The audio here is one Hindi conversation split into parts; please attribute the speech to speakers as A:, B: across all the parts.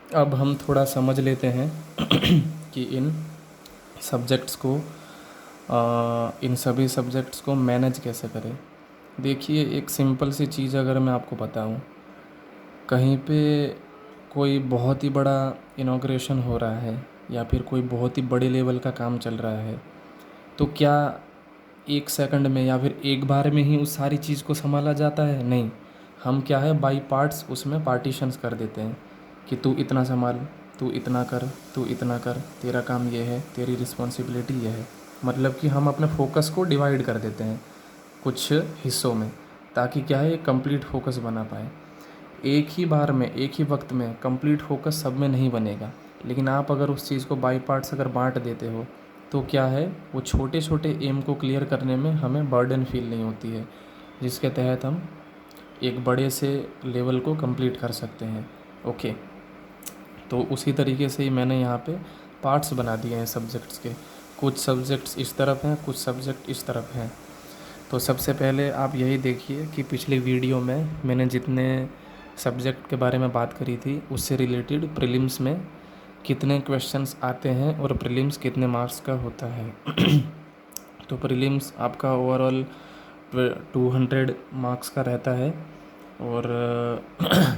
A: अब हम थोड़ा समझ लेते हैं कि इन सब्जेक्ट्स को इन सभी सब्जेक्ट्स को मैनेज कैसे करें। देखिए, एक सिंपल सी चीज़ अगर मैं आपको बताऊं, कहीं पे कोई बहुत ही बड़ा इनॉग्रेशन हो रहा है या फिर कोई बहुत ही बड़े लेवल का काम चल रहा है, तो क्या एक सेकंड में या फिर एक बार में ही उस सारी चीज़ को संभाला जाता है? नहीं। हम क्या है, बाई पार्ट्स उसमें पार्टीशंस कर देते हैं कि तू इतना संभाल, तू इतना कर, तू इतना कर, तेरा काम ये है, तेरी रिस्पॉन्सिबिलिटी ये है। मतलब कि हम अपने फोकस को डिवाइड कर देते हैं कुछ हिस्सों में, ताकि क्या है, एक कंप्लीट फोकस बना पाए। एक ही बार में, एक ही वक्त में कंप्लीट फोकस सब में नहीं बनेगा, लेकिन आप अगर उस चीज़ को बाई पार्ट्स अगर बांट देते हो, तो क्या है, वो छोटे छोटे एम को क्लियर करने में हमें बर्डन फील नहीं होती है, जिसके तहत हम एक बड़े से लेवल को कंप्लीट कर सकते हैं। ओके, तो उसी तरीके से ही मैंने यहाँ पे पार्ट्स बना दिए हैं सब्जेक्ट्स के। कुछ सब्जेक्ट्स इस तरफ हैं, कुछ सब्जेक्ट इस तरफ हैं। तो सबसे पहले आप यही देखिए कि पिछली वीडियो में मैंने जितने सब्जेक्ट के बारे में बात करी थी, उससे रिलेटेड प्रीलिम्स में कितने क्वेश्चंस आते हैं और प्रीलिम्स कितने मार्क्स का होता है। तो प्रीलिम्स आपका ओवरऑल 200 मार्क्स का रहता है, और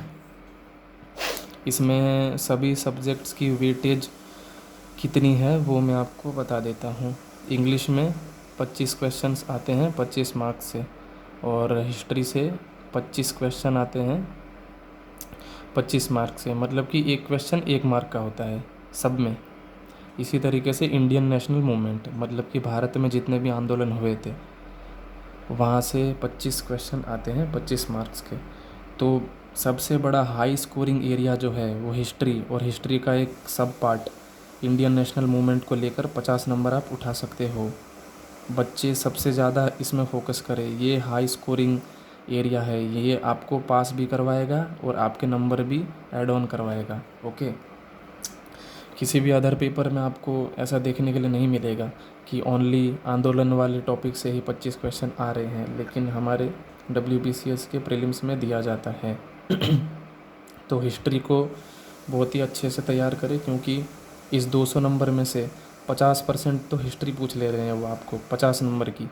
A: इसमें सभी सब्जेक्ट्स की वेटेज कितनी है वो मैं आपको बता देता हूँ। इंग्लिश में 25 क्वेश्चंस आते हैं 25 मार्क्स से, और हिस्ट्री से 25 क्वेश्चन आते हैं 25 मार्क्स से, मतलब कि एक क्वेश्चन 1 मार्क का होता है सब में। इसी तरीके से इंडियन नेशनल मूवमेंट, मतलब कि भारत में जितने भी आंदोलन हुए थे, वहाँ से 25 क्वेश्चन आते हैं 25 मार्क्स के। तो सबसे बड़ा हाई स्कोरिंग एरिया जो है वो हिस्ट्री, और हिस्ट्री का एक सब पार्ट इंडियन नेशनल मूवमेंट को लेकर 50 नंबर आप उठा सकते हो। बच्चे सबसे ज़्यादा इसमें फोकस करें, ये हाई स्कोरिंग एरिया है, ये आपको पास भी करवाएगा और आपके नंबर भी ऐड ऑन करवाएगा। ओके, किसी भी अदर पेपर में आपको ऐसा देखने के लिए नहीं मिलेगा कि ओनली आंदोलन वाले टॉपिक से ही 25 क्वेश्चन आ रहे हैं, लेकिन हमारे WBCS के प्रीलिम्स में दिया जाता है। तो हिस्ट्री को बहुत ही अच्छे से तैयार करें, क्योंकि इस 200 नंबर में से 50% तो हिस्ट्री पूछ ले रहे हैं वो आपको 50 नंबर की।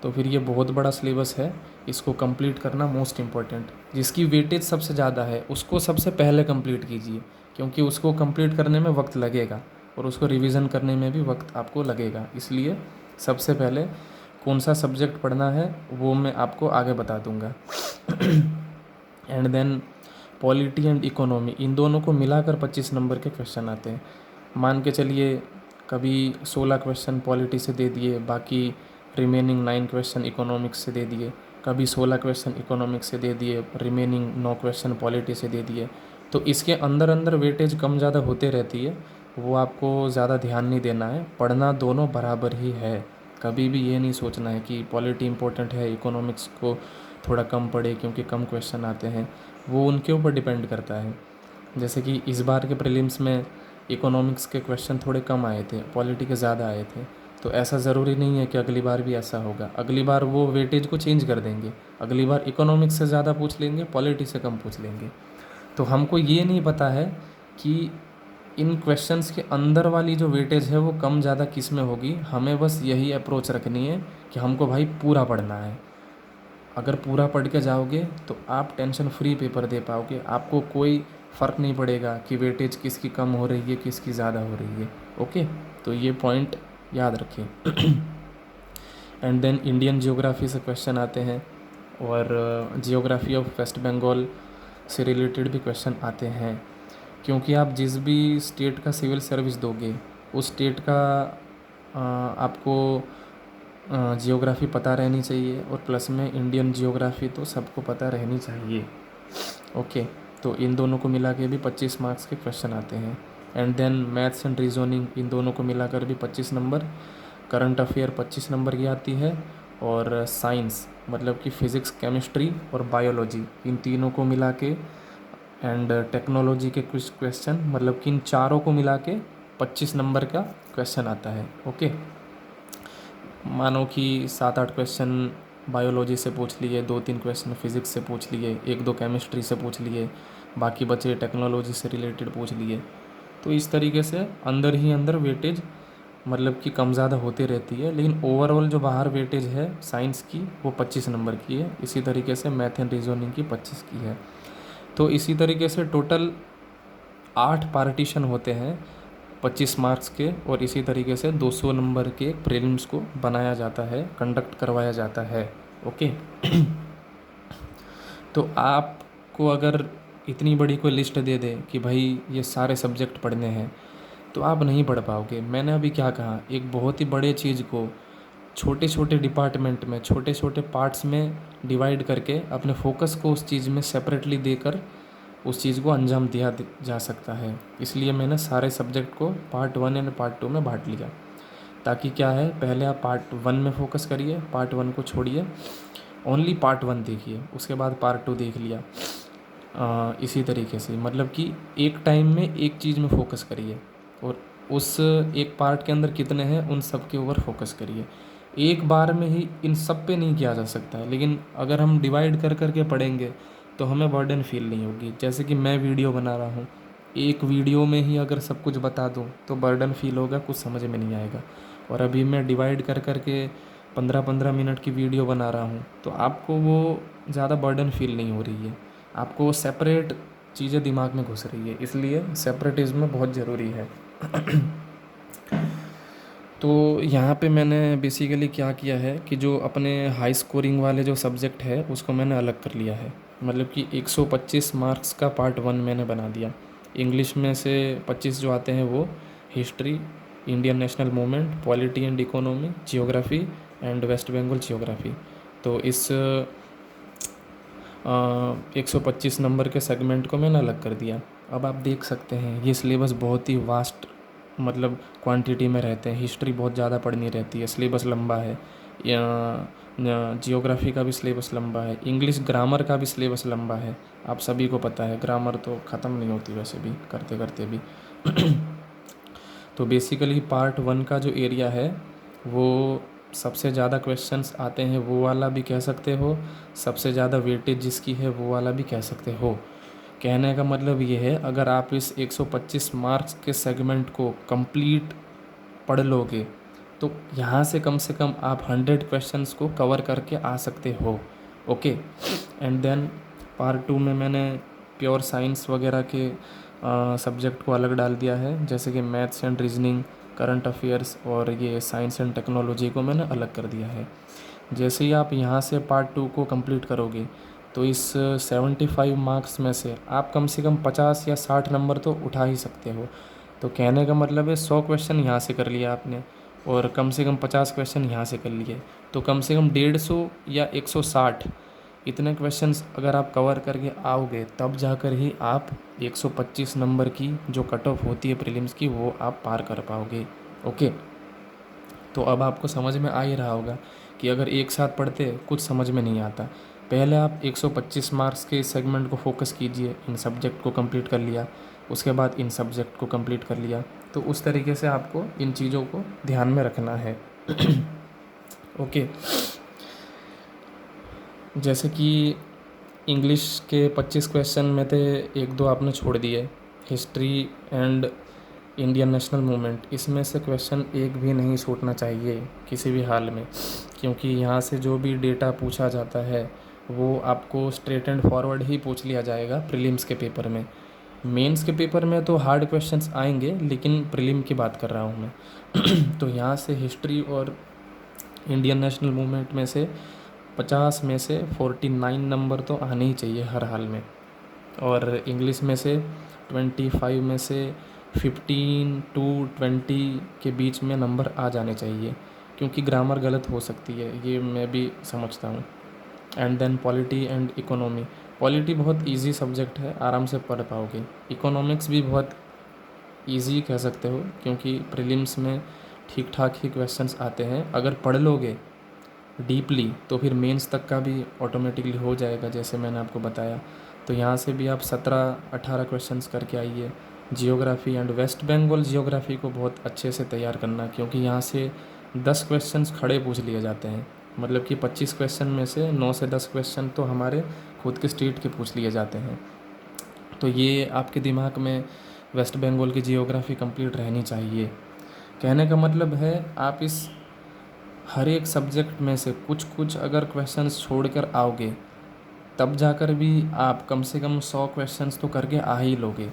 A: तो फिर ये बहुत बड़ा सिलेबस है, इसको कंप्लीट करना मोस्ट इम्पॉर्टेंट। जिसकी वेटेज सबसे ज़्यादा है उसको सबसे पहले कंप्लीट कीजिए, क्योंकि उसको कंप्लीट करने में वक्त लगेगा और उसको रिवीजन करने में भी वक्त आपको लगेगा। इसलिए सबसे पहले कौन सा सब्जेक्ट पढ़ना है वो मैं आपको आगे बता दूंगा। And then polity and economy, इन दोनों को मिलाकर 25 नंबर के क्वेश्चन आते हैं। मान के चलिए कभी 16 क्वेश्चन पॉलिटी से दे दिए, बाकी रिमेनिंग 9 क्वेश्चन इकोनॉमिक्स से दे दिए, कभी 16 क्वेश्चन इकोनॉमिक्स से दे दिए, रिमेनिंग 9 क्वेश्चन पॉलिटी से दे दिए। तो इसके अंदर अंदर वेटेज कम ज़्यादा होते रहती है, वो आपको ज़्यादा ध्यान नहीं देना है। पढ़ना दोनों बराबर ही है, कभी भी ये नहीं सोचना है कि पॉलिटी इंपॉर्टेंट है, इकोनॉमिक्स को थोड़ा कम पढ़े क्योंकि कम क्वेश्चन आते हैं। वो उनके ऊपर डिपेंड करता है। जैसे कि इस बार के प्रीलिम्स में इकोनॉमिक्स के क्वेश्चन थोड़े कम आए थे, पॉलिटी के ज़्यादा आए थे। तो ऐसा ज़रूरी नहीं है कि अगली बार भी ऐसा होगा। अगली बार वो वेटेज को चेंज कर देंगे, अगली बार इकोनॉमिक्स से ज़्यादा पूछ लेंगे, पॉलिटी से कम पूछ लेंगे। तो हमको ये नहीं पता है कि इन क्वेश्चंस के अंदर वाली जो वेटेज है वो कम ज़्यादा किस में होगी। हमें बस यही अप्रोच रखनी है कि हमको भाई पूरा पढ़ना है। अगर पूरा पढ़ के जाओगे तो आप टेंशन फ्री पेपर दे पाओगे, आपको कोई फ़र्क नहीं पड़ेगा कि वेटेज किसकी कम हो रही है किसकी ज़्यादा हो रही है। ओके, तो ये पॉइंट याद रखें। एंड देन इंडियन जियोग्राफी से क्वेश्चन आते हैं, और जियोग्राफी ऑफ वेस्ट बंगाल से रिलेटेड भी क्वेश्चन आते हैं, क्योंकि आप जिस भी स्टेट का सिविल सर्विस दोगे उस स्टेट का आपको जियोग्राफी पता रहनी चाहिए, और प्लस में इंडियन जियोग्राफी तो सबको पता रहनी चाहिए। ओके, तो इन दोनों को मिला के भी 25 मार्क्स के क्वेश्चन आते हैं। And then maths and reasoning, इन दोनों को मिलाकर भी 25 नंबर। करंट अफेयर 25 नंबर की आती है, और साइंस मतलब कि फ़िज़िक्स, केमिस्ट्री और बायोलॉजी, इन तीनों को मिला के, एंड टेक्नोलॉजी के कुछ क्वेश्चन, मतलब कि इन चारों को मिला के 25 नंबर का क्वेश्चन आता है। ओके, मानो कि 7-8 क्वेश्चन बायोलॉजी से पूछ लिए, 2-3 क्वेश्चन फिज़िक्स से पूछ लिए, 1-2 केमिस्ट्री से पूछ लिए, बाकी बचे टेक्नोलॉजी से रिलेटेड पूछ लिए। तो इस तरीके से अंदर ही अंदर वेटेज मतलब कि कम ज़्यादा होती रहती है, लेकिन ओवरऑल जो बाहर वेटेज है साइंस की वो 25 नंबर की है। इसी तरीके से मैथ एंड रीजनिंग की 25 की है। तो इसी तरीके से टोटल 8 पार्टीशन होते हैं 25 मार्क्स के, और इसी तरीके से 200 नंबर के प्रीलिम्स को बनाया जाता है, कंडक्ट करवाया जाता है। ओके। तो आपको अगर इतनी बड़ी कोई लिस्ट दे दे कि भाई ये सारे सब्जेक्ट पढ़ने हैं, तो आप नहीं पढ़ पाओगे। मैंने अभी क्या कहा, एक बहुत ही बड़े चीज़ को छोटे छोटे डिपार्टमेंट में, छोटे छोटे पार्ट्स में डिवाइड करके अपने फोकस को उस चीज़ में सेपरेटली देकर उस चीज़ को अंजाम दिया जा सकता है। इसलिए मैंने सारे सब्जेक्ट को पार्ट 1 एंड पार्ट 2 में बांट लिया, ताकि क्या है, पहले आप पार्ट 1 में फोकस करिए, पार्ट 1 को छोड़िए, ओनली पार्ट 1 देखिए, उसके बाद पार्ट 2 देख लिया। इसी तरीके से मतलब कि एक टाइम में एक चीज़ में फोकस करिए, और उस एक पार्ट के अंदर कितने हैं उन सब के ऊपर फोकस करिए। एक बार में ही इन सब पे नहीं किया जा सकता है, लेकिन अगर हम डिवाइड कर करके पढ़ेंगे तो हमें बर्डन फील नहीं होगी। जैसे कि मैं वीडियो बना रहा हूँ, एक वीडियो में ही अगर सब कुछ बता दूँ तो बर्डन फील होगा, कुछ समझ में नहीं आएगा। और अभी मैं डिवाइड कर करके 15-15 मिनट की वीडियो बना रहा हूँ, तो आपको वो ज़्यादा बर्डन फील नहीं हो रही है, आपको सेपरेट चीज़ें दिमाग में घुस रही है, इसलिए सेपरेटिज्म बहुत ज़रूरी है। तो यहाँ पे मैंने बेसिकली क्या किया है कि जो अपने हाई स्कोरिंग वाले जो सब्जेक्ट है उसको मैंने अलग कर लिया है। मतलब कि 125 मार्क्स का पार्ट 1 मैंने बना दिया। इंग्लिश में से 25 जो आते हैं वो history, Indian national movement, polity and economy, geography and west Bengal geography. तो इस 125 नंबर के सेगमेंट को मैंने अलग कर दिया। अब आप देख सकते हैं ये सिलेबस बहुत ही वास्ट मतलब क्वांटिटी में रहते हैं। हिस्ट्री बहुत ज़्यादा पढ़नी रहती है, सिलेबस लंबा है, जियोग्राफी का भी सिलेबस लंबा है, इंग्लिश ग्रामर का भी सिलेबस लंबा है। आप सभी को पता है ग्रामर तो ख़त्म नहीं होती वैसे भी करते करते भी। तो बेसिकली पार्ट 1 का जो एरिया है वो सबसे ज़्यादा क्वेश्चंस आते हैं वो वाला भी कह सकते हो, सबसे ज़्यादा वेटेज जिसकी है वो वाला भी कह सकते हो। कहने का मतलब ये है, अगर आप इस 125 मार्क्स के सेगमेंट को कंप्लीट पढ़ लोगे तो यहाँ से कम आप 100 क्वेश्चंस को कवर करके आ सकते हो। ओके। एंड देन पार्ट 2 में मैंने प्योर साइंस वगैरह के सब्जेक्ट को अलग डाल दिया है, जैसे कि maths and reasoning, current affairs और ये साइंस एंड टेक्नोलॉजी को मैंने अलग कर दिया है। जैसे ही आप यहाँ से पार्ट 2 को कंप्लीट करोगे तो इस 75 मार्क्स में से आप कम से कम 50 या 60 नंबर तो उठा ही सकते हो। तो कहने का मतलब है 100 क्वेश्चन यहाँ से कर लिया आपने और कम से कम 50 क्वेश्चन यहाँ से कर लिए, तो कम से कम 150 या 160 इतने क्वेश्चंस अगर आप कवर करके आओगे तब जाकर ही आप 125 नंबर की जो कट ऑफ होती है प्रीलिम्स की वो आप पार कर पाओगे। ओके। तो अब आपको समझ में आ ही रहा होगा कि अगर एक साथ पढ़ते कुछ समझ में नहीं आता। पहले आप 125 मार्क्स के सेगमेंट को फोकस कीजिए, इन सब्जेक्ट को कंप्लीट कर लिया, उसके बाद इन सब्जेक्ट को कंप्लीट कर लिया। तो उस तरीके से आपको इन चीज़ों को ध्यान में रखना है। ओके। जैसे कि इंग्लिश के 25 क्वेश्चन में थे, एक दो आपने छोड़ दिए, history and Indian national movement, इसमें से क्वेश्चन एक भी नहीं छूटना चाहिए किसी भी हाल में, क्योंकि यहाँ से जो भी डेटा पूछा जाता है वो आपको स्ट्रेट एंड फॉरवर्ड ही पूछ लिया जाएगा प्रीलिम्स के पेपर में। मेंस के पेपर में तो हार्ड क्वेश्चंस आएंगे, लेकिन प्रीलिम की बात कर रहा हूँ मैं। तो यहाँ से हिस्ट्री और इंडियन नेशनल मूवमेंट में से 50 में से 49 नंबर तो आने ही चाहिए हर हाल में, और इंग्लिश में से 25 में से 15 to 20 के बीच में नंबर आ जाने चाहिए, क्योंकि ग्रामर गलत हो सकती है, ये मैं भी समझता हूँ। And then polity and economy, polity बहुत इजी सब्जेक्ट है, आराम से पढ़ पाओगे। इकोनॉमिक्स भी बहुत इजी कह सकते हो, क्योंकि प्रीलिम्स में ठीक ठाक ही क्वेश्चंस आते हैं। अगर पढ़ लोगे डीपली तो फिर मेंस तक का भी ऑटोमेटिकली हो जाएगा, जैसे मैंने आपको बताया। तो यहाँ से भी आप 17-18 क्वेश्चंस करके आइए। Geography and west Bengal geography को बहुत अच्छे से तैयार करना, क्योंकि यहाँ से 10 क्वेश्चंस खड़े पूछ लिए जाते हैं। मतलब कि 25 क्वेश्चन में से 9 से 10 क्वेश्चन तो हमारे खुद के स्टेट के पूछ लिए जाते हैं। तो ये आपके दिमाग में वेस्ट बंगाल की जियोग्राफी कंप्लीट रहनी चाहिए। कहने का मतलब है आप इस हर एक सब्जेक्ट में से कुछ कुछ अगर क्वेश्चंस छोड़ कर आओगे तब जाकर भी आप कम से कम 100 क्वेश्चंस तो करके आ ही लोगे।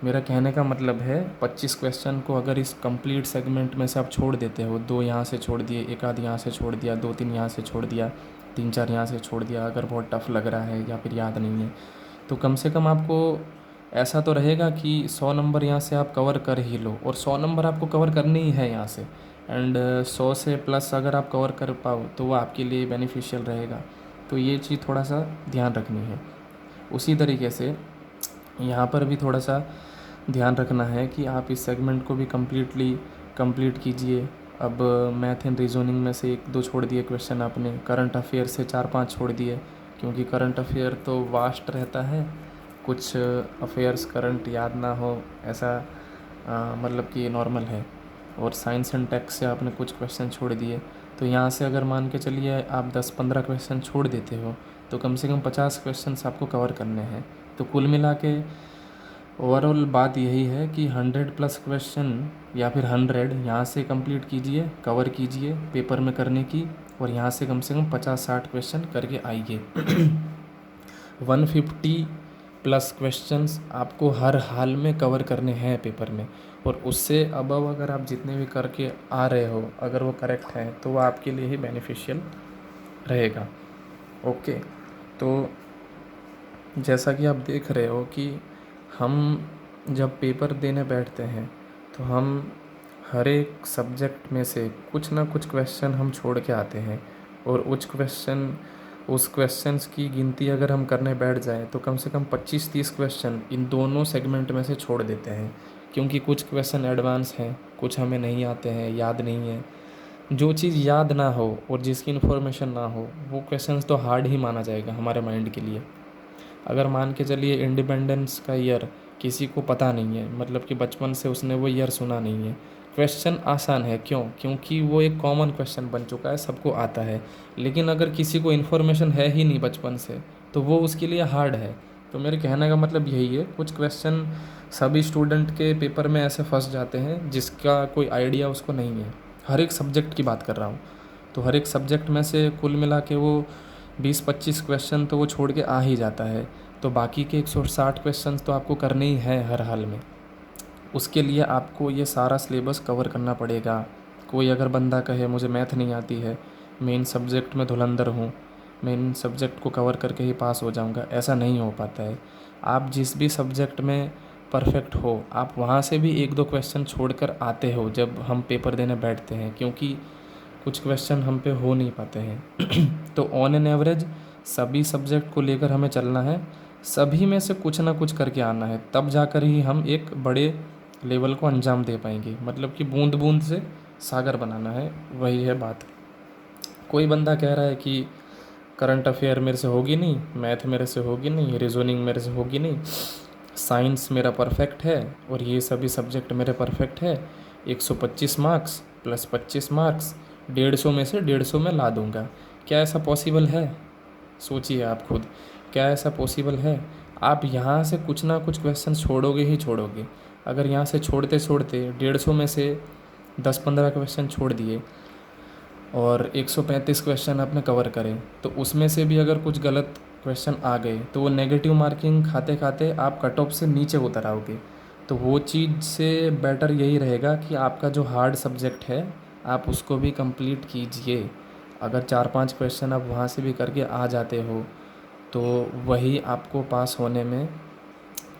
A: मेरा कहने का मतलब है 25 क्वेश्चन को अगर इस कंप्लीट सेगमेंट में से आप छोड़ देते हो, 2 यहाँ से छोड़ दिए, एक आध यहाँ से छोड़ दिया, 2-3 यहाँ से छोड़ दिया, 3-4 यहाँ से छोड़ दिया, अगर बहुत टफ लग रहा है या फिर याद नहीं है, तो कम से कम आपको ऐसा तो रहेगा कि 100 नंबर यहाँ से आप कवर कर ही लो। और 100 नंबर आपको कवर करने ही है यहाँ से, एंड 100 से प्लस अगर आप कवर कर पाओ तो वो आपके लिए बेनिफिशियल रहेगा। तो ये चीज़ थोड़ा सा ध्यान रखनी है। उसी तरीके से यहाँ पर भी थोड़ा सा ध्यान रखना है कि आप इस सेगमेंट को भी कंप्लीट कीजिए। अब मैथ एंड रीजनिंग में से 1-2 छोड़ दिए क्वेश्चन आपने, करंट अफेयर से 4-5 छोड़ दिए, क्योंकि करंट अफेयर तो वास्ट रहता है, कुछ अफेयर्स करंट याद ना हो ऐसा मतलब कि नॉर्मल है। और साइंस एंड टेक से आपने कुछ क्वेश्चन छोड़ दिए, तो यहाँ से अगर मान के चलिए आप 10-15 क्वेश्चन छोड़ देते हो तो कम से कम 50 क्वेश्चंस आपको कवर करने हैं। तो कुल मिला के ओवरऑल बात यही है कि 100+ क्वेश्चन या फिर 100 यहाँ से कंप्लीट कीजिए, कवर कीजिए पेपर में करने की, और यहाँ से कम 50-60 क्वेश्चन करके आइए। 150+ क्वेश्चंस आपको हर हाल में कवर करने हैं पेपर में, और उससे अबव अगर आप जितने भी करके आ रहे हो अगर वो करेक्ट है तो वो आपके लिए ही बेनिफिशियल रहेगा। ओके, तो जैसा कि आप देख रहे हो कि हम जब पेपर देने बैठते हैं तो हम हर एक सब्जेक्ट में से कुछ ना कुछ क्वेश्चन हम छोड़ के आते हैं, और उस क्वेश्चंस की गिनती अगर हम करने बैठ जाएं तो कम से कम 25-30 क्वेश्चन इन दोनों सेगमेंट में से छोड़ देते हैं, क्योंकि कुछ क्वेश्चन एडवांस हैं, कुछ हमें नहीं आते हैं, याद नहीं है। जो चीज़ याद ना हो और जिसकी इन्फॉर्मेशन ना हो वो क्वेश्चंस तो हार्ड ही माना जाएगा हमारे माइंड के लिए। अगर मान के चलिए इंडिपेंडेंस का ईयर किसी को पता नहीं है, मतलब कि बचपन से उसने वो ईयर सुना नहीं है, क्वेश्चन आसान है, क्योंकि वो एक कॉमन क्वेश्चन बन चुका है, सबको आता है। लेकिन अगर किसी को इन्फॉर्मेशन है ही नहीं बचपन से तो वो उसके लिए हार्ड है। तो मेरे कहने का मतलब यही है, कुछ क्वेश्चन सभी स्टूडेंट के पेपर में ऐसे फंस जाते हैं जिसका कोई आइडिया उसको नहीं है। हर एक सब्जेक्ट की बात कर रहा हूँ, तो हर एक सब्जेक्ट में से कुल मिला के वो 20-25 क्वेश्चन तो वो छोड़ के आ ही जाता है। तो बाकी के 160 क्वेश्चन तो आपको करने ही हैं हर हाल में। उसके लिए आपको ये सारा सिलेबस कवर करना पड़ेगा। कोई अगर बंदा कहे मुझे मैथ नहीं आती है, मेन सब्जेक्ट में धुरंधर हूँ, मेन सब्जेक्ट को कवर करके ही पास हो जाऊँगा, ऐसा नहीं हो पाता है। आप जिस भी सब्जेक्ट में परफेक्ट हो आप वहाँ से भी 1-2 क्वेश्चन छोड़ कर आते हो जब हम पेपर देने बैठते हैं, क्योंकि कुछ क्वेश्चन हम पे हो नहीं पाते हैं। तो ऑन एन एवरेज सभी सब्जेक्ट को लेकर हमें चलना है, सभी में से कुछ ना कुछ करके आना है, तब जाकर ही हम एक बड़े लेवल को अंजाम दे पाएंगे। मतलब कि बूंद बूंद से सागर बनाना है, वही है बात। कोई बंदा कह रहा है कि करंट अफेयर मेरे से होगी नहीं, मैथ मेरे से होगी नहीं, रीजनिंग मेरे से होगी नहीं, साइंस मेरा परफेक्ट है और ये सभी सब्जेक्ट मेरे परफेक्ट है, 125 मार्क्स प्लस 25 मार्क्स 150 में से 150 में ला दूंगा। क्या ऐसा पॉसिबल है? सोचिए आप खुद, क्या ऐसा पॉसिबल है? आप यहाँ से कुछ ना कुछ क्वेश्चन छोड़ोगे ही छोड़ोगे। अगर यहाँ से छोड़ते छोड़ते 150 में से 10-15 क्वेश्चन छोड़ दिए और 135 क्वेश्चन आपने कवर करें, तो उसमें से भी अगर कुछ गलत क्वेश्चन आ गए तो वो नेगेटिव मार्किंग खाते खाते आप कट ऑफ से नीचे उतर आओगे। तो वो चीज़ से बेटर यही रहेगा कि आपका जो हार्ड सब्जेक्ट है आप उसको भी कंप्लीट कीजिए। अगर 4-5 क्वेश्चन आप वहाँ से भी करके आ जाते हो तो वही आपको पास होने में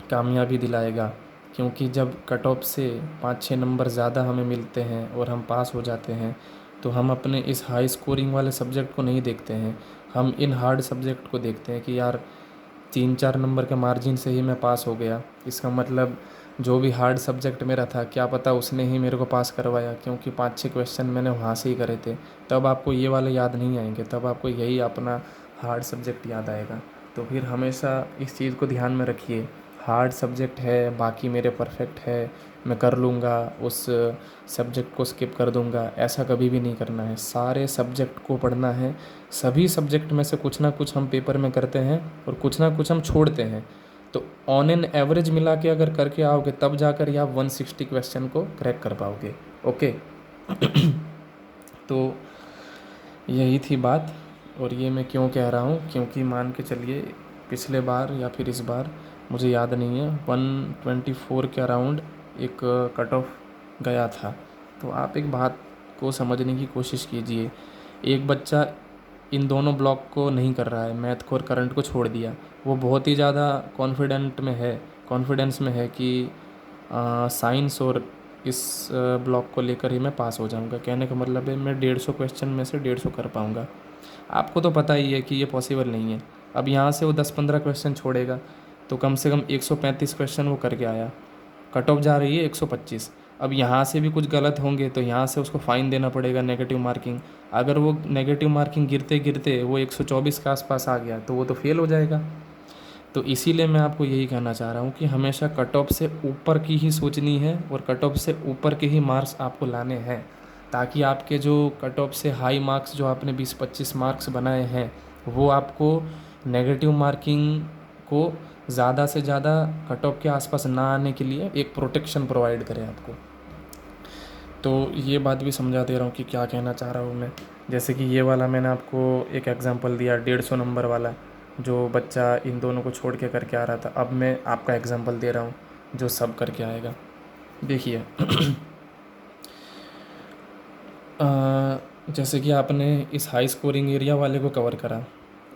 A: कामयाबी दिलाएगा, क्योंकि जब कट ऑफ से 5-6 नंबर ज़्यादा हमें मिलते हैं और हम पास हो जाते हैं तो हम अपने इस हाई स्कोरिंग वाले सब्जेक्ट को नहीं देखते हैं, हम इन हार्ड सब्जेक्ट को देखते हैं कि यार 3-4 नंबर के मार्जिन से ही मैं पास हो गया, इसका मतलब जो भी हार्ड सब्जेक्ट मेरा था क्या पता उसने ही मेरे को पास करवाया, क्योंकि 5-6 क्वेश्चन मैंने वहाँ से ही करे थे। तब आपको ये वाले याद नहीं आएंगे, तब आपको यही अपना हार्ड सब्जेक्ट याद आएगा। तो फिर हमेशा इस चीज़ को ध्यान में रखिए, हार्ड सब्जेक्ट है बाकी मेरे परफेक्ट है, मैं कर लूँगा, उस सब्जेक्ट को स्किप कर दूँगा, ऐसा कभी भी नहीं करना है। सारे सब्जेक्ट को पढ़ना है, सभी सब्जेक्ट में से कुछ ना कुछ हम पेपर में करते हैं और कुछ ना कुछ हम छोड़ते हैं। तो ऑन एन एवरेज मिला के अगर करके आओगे तब जाकर ही आप 160 क्वेश्चन को क्रैक कर पाओगे। ओके। तो यही थी बात। और ये मैं क्यों कह रहा हूँ, क्योंकि मान के चलिए पिछले बार या फिर इस बार मुझे याद नहीं है 124 के अराउंड एक कट ऑफ गया था। तो आप एक बात को समझने की कोशिश कीजिए, एक बच्चा इन दोनों ब्लॉक को नहीं कर रहा है, मैथ को और करंट को छोड़ दिया, वो बहुत ही ज़्यादा कॉन्फिडेंस में है कि साइंस और इस ब्लॉक को लेकर ही मैं पास हो जाऊंगा। कहने का मतलब है मैं 150 क्वेश्चन में से 150 कर पाऊंगा। आपको तो पता ही है कि ये पॉसिबल नहीं है। अब यहाँ से वो 10-15 क्वेश्चन छोड़ेगा तो कम से कम 135 क्वेश्चन वो करके आया, कट ऑफ जा रही है 125। अब यहाँ से भी कुछ गलत होंगे तो यहाँ से उसको फ़ाइन देना पड़ेगा, नेगेटिव मार्किंग। अगर वो नेगेटिव मार्किंग गिरते गिरते वो 124 के आसपास आ गया तो वो तो फेल हो जाएगा। तो इसीलिए मैं आपको यही कहना चाह रहा हूँ कि हमेशा कट ऑफ से ऊपर की ही सोचनी है और कट ऑफ से ऊपर के ही मार्क्स आपको लाने हैं, ताकि आपके जो कट ऑफ से हाई मार्क्स जो आपने 20-25 मार्क्स बनाए हैं वो आपको नेगेटिव मार्किंग को ज़्यादा से ज़्यादा कट ऑफ के आसपास ना आने के लिए एक प्रोटेक्शन प्रोवाइड करें आपको। तो ये बात भी समझा दे रहा हूँ कि क्या कहना चाह रहा हूँ मैं। जैसे कि ये वाला मैंने आपको एक एग्जांपल दिया 150 नंबर वाला, जो बच्चा इन दोनों को छोड़ के करके आ रहा था। अब मैं आपका एग्जांपल दे रहा हूँ जो सब करके आएगा। देखिए जैसे कि आपने इस हाई स्कोरिंग एरिया वाले को कवर करा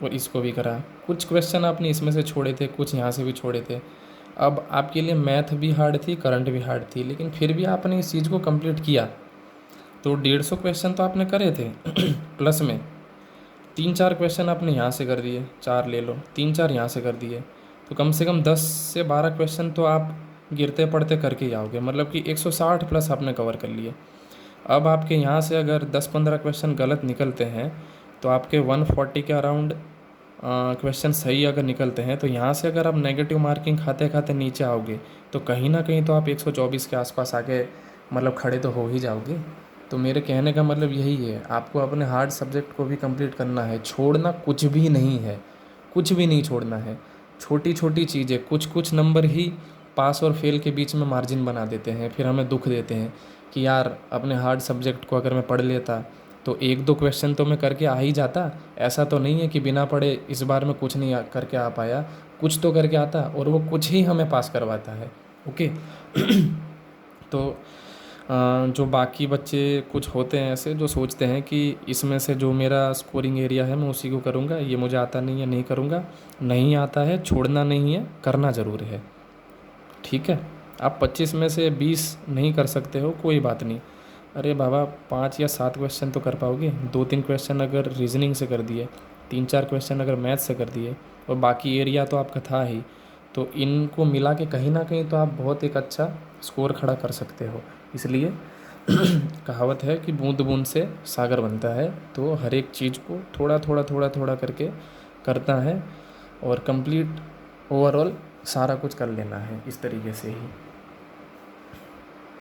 A: और इसको भी करा, कुछ क्वेश्चन आपने इसमें से छोड़े थे, कुछ यहाँ से भी छोड़े थे। अब आपके लिए मैथ भी हार्ड थी, करंट भी हार्ड थी, लेकिन फिर भी आपने इस चीज़ को कंप्लीट किया। तो 150 क्वेश्चन तो आपने करे थे प्लस में 3-4 क्वेश्चन आपने यहाँ से कर दिए, 4 ले लो, 3-4 यहाँ से कर दिए, तो कम से कम 10 से 12 क्वेश्चन तो आप गिरते पड़ते करके ही आओगे। मतलब कि 160 प्लस आपने कवर कर लिए। अब आपके यहाँ से अगर 10-15 क्वेश्चन गलत निकलते हैं तो आपके 140 के अराउंड क्वेश्चन सही अगर निकलते हैं, तो यहाँ से अगर आप नेगेटिव मार्किंग खाते खाते नीचे आओगे तो कहीं ना कहीं तो आप 124 के आसपास आके मतलब खड़े तो हो ही जाओगे। तो मेरे कहने का मतलब यही है, आपको अपने हार्ड सब्जेक्ट को भी कंप्लीट करना है, छोड़ना कुछ भी नहीं है, कुछ भी नहीं छोड़ना है। छोटी छोटी चीज़ें, कुछ कुछ नंबर ही पास और फेल के बीच में मार्जिन बना देते हैं, फिर हमें दुख देते हैं कि यार अपने हार्ड सब्जेक्ट को अगर मैं पढ़ लेता तो 1-2 क्वेश्चन तो मैं करके आ ही जाता। ऐसा तो नहीं है कि बिना पढ़े इस बार में कुछ नहीं करके आ पाया, कुछ तो करके आता और वो कुछ ही हमें पास करवाता है। ओके। तो जो बाकी बच्चे कुछ होते हैं ऐसे जो सोचते हैं कि इसमें से जो मेरा स्कोरिंग एरिया है मैं उसी को करूँगा, ये मुझे आता नहीं है नहीं करूँगा। नहीं आता है छोड़ना नहीं है, करना ज़रूर है। ठीक है, आप 25 में से 20 नहीं कर सकते हो, कोई बात नहीं। अरे बाबा 5 या 7 क्वेश्चन तो कर पाओगे। 2-3 क्वेश्चन अगर रीजनिंग से कर दिए, 3-4 क्वेश्चन अगर मैथ से कर दिए और बाकी एरिया तो आपका था ही, तो इनको मिला के कहीं ना कहीं तो आप बहुत एक अच्छा स्कोर खड़ा कर सकते हो। इसलिए कहावत है कि बूंद बूंद से सागर बनता है। तो हर एक चीज़ को थोड़ा थोड़ा करके करता है और कंप्लीट ओवरऑल सारा कुछ कर लेना है इस तरीके से ही।